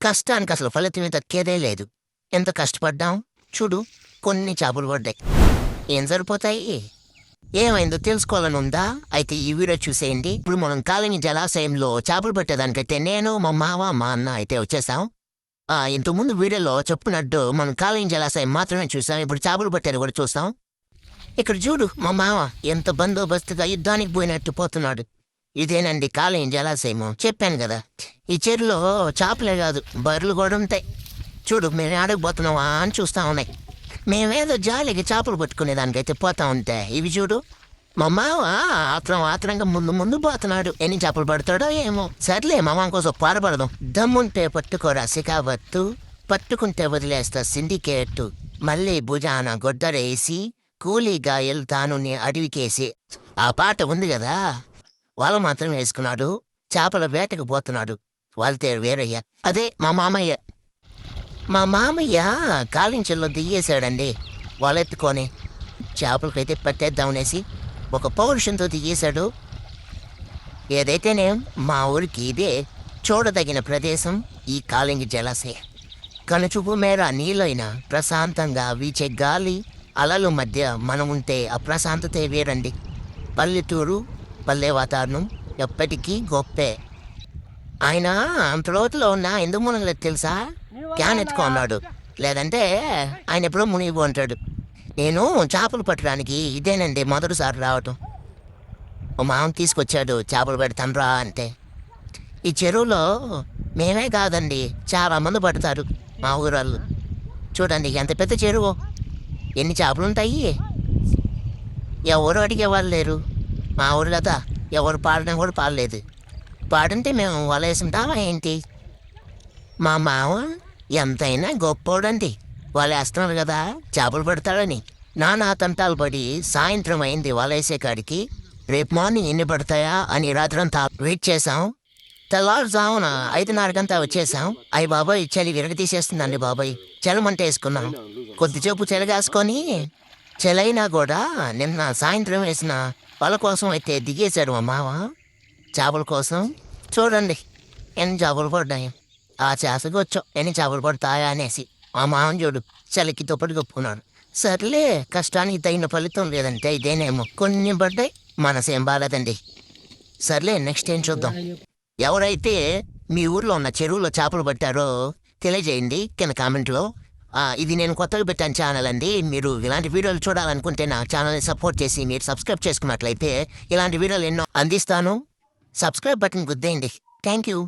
కష్టానికి అసలు ఫలితం దక్కేదే లేదు. ఎంత కష్టపడ్డాం చూడు, కొన్ని చేపలు పడ్డాయి. ఏం సరిపోతాయి? ఏమైందో తెలుసుకోవాలని ఉందా? అయితే ఈ వీడియో చూసేయండి. ఇప్పుడు మనం కాలనీ జలాశయంలో చేపలు పట్టేదానికైతే నేను, మా మావ, మా అన్న అయితే వచ్చేసాం. ఇంతకుముందు వీడియోలో చెప్పినట్టు మనం కాలనీ జలాశయం మాత్రమే చూసాం. ఇప్పుడు చేపలు పట్టేది కూడా చూస్తాం. ఇక్కడ చూడు, మా మావ ఎంత బందోబస్తుగా యుద్ధానికి పోయినట్టు పోతున్నాడు. ఇదేనండి కాలనీ జలాశయము. చెప్పాను కదా, ఈ చెరువులో చేపలే కాదు బర్రెలు కూడా ఉంటాయి. చూడు, మేము ఆడకపోతున్నావా అని చూస్తా ఉన్నాయి. మేమేదో జాలికి చేపలు పట్టుకునేదానికైతే పోతా ఉంటే ఇవి చూడు, మా మావ ఆత్రంగా ముందు పోతున్నాడు. ఎన్ని చేపలు పడతాడో ఏమో. సర్లే, మా మామ కోసం పారపడదాం. దమ్ముంటే పట్టుకోరా సికావత్తు, పట్టుకుంటే వదిలేస్తా సిండికేట్టు. మళ్ళీ భుజాన గొడ్డరేసి కూలీగా వెళ్తాను నీ అడవికేసి. ఆ పాట ఉంది కదా, వాళ్ళు మాత్రం వేసుకున్నాడు. చేపల వేటకు పోతున్నాడు. వాళ్ళతో వేరయ్య, అదే మా మామయ్య. మా మామయ్య కాలించెల్లో దిగేశాడండి. వాళ్ళెత్తుకొని చేపలకైతే పట్టేద్దామనేసి ఒక పౌరుషంతో దిగేశాడు. ఏదైతేనే మా ఊరికి ఇదే చూడదగిన ప్రదేశం, ఈ కాలింగి జలాశయం. కనుచూపు మేర నీళ్ళైనా ప్రశాంతంగా వీచే గాలి అలలు మధ్య మనం ఉంటే ఆ ప్రశాంతతే వేరండి. పల్లెటూరు, పల్లె వాతావరణం ఎప్పటికీ గొప్పే. ఆయన అంత లోతులో ఉన్న ఎందుకు మునగలేదు తెలుసా? క్యాన్ ఎత్తుకున్నాడు, లేదంటే ఆయన ఎప్పుడో మునిగిపో ఉంటాడు. నేను చేపలు పట్టడానికి ఇదేనండి మొదటిసారి రావటం. ఓ మామ తీసుకొచ్చాడు చేపలు పెడతానురా అంటే. ఈ చెరువులో మేమే కాదండి, చాలా మంది పడతారు మా ఊరాళ్ళు. చూడండి ఎంత పెద్ద చెరువు, ఎన్ని చేపలు ఉంటాయి. ఎవరు అడిగేవాళ్ళు లేరు. మా ఊరు కదా, ఎవరు పాడడం కూడా పాడలేదు. పాడంటే మేము వలేసుంటామా ఏంటి? మా మామ ఎంతైనా గొప్పోడండి. వలేస్తున్నారు కదా చేపలు పడతాడని. నానా తంటాలు పడి సాయంత్రం అయింది వలేసే కాడికి. రేపు మార్నింగ్ ఎన్ని పడతాయా అని రాత్రంతా వెయిట్ చేసాం. తెల్లారుజామున 5:30 వచ్చేసాం. అయ్యి బాబాయ్, చలి విరగ తీసేస్తుందండి బాబాయ్. చలమంట వేసుకున్నాం. కొద్దిసేపు చలిగాసుకొని, చలైనా కూడా నిన్న సాయంత్రం వేసిన వాళ్ళ కోసం అయితే దిగేశాడు మా మామ చేపల కోసం. చూడండి ఎన్ని చేపలు పడ్డాయి. ఆ చేసకు వచ్చాం ఎన్ని చేపలు పడతాయా అనేసి. మా మామని చూడు, చలికి దుప్పటి కప్పుకున్నాడు. సర్లే, కష్టానికి తగిన ఫలితం లేదంటే ఇదేనేమో. కొన్ని పడ్డాయి, మనసేం బాలేదండి. సర్లే, నెక్స్ట్ ఏం చూద్దాం. ఎవరైతే మీ ఊర్లో ఉన్న చెరువులో చేపలు పట్టారో తెలియజేయండి కింద కామెంట్లో. ఇది నేను కొత్తగా పెట్టాను ఛానల్ అండి. మీరు ఇలాంటి వీడియోలు చూడాలనుకుంటే నా ఛానల్ని సపోర్ట్ చేసి మీరు సబ్స్క్రైబ్ చేసుకున్నట్లయితే ఇలాంటి వీడియోలు ఎన్నో అందిస్తాను. సబ్స్క్రైబ్ బటన్ గుద్దేయండి. Thank you.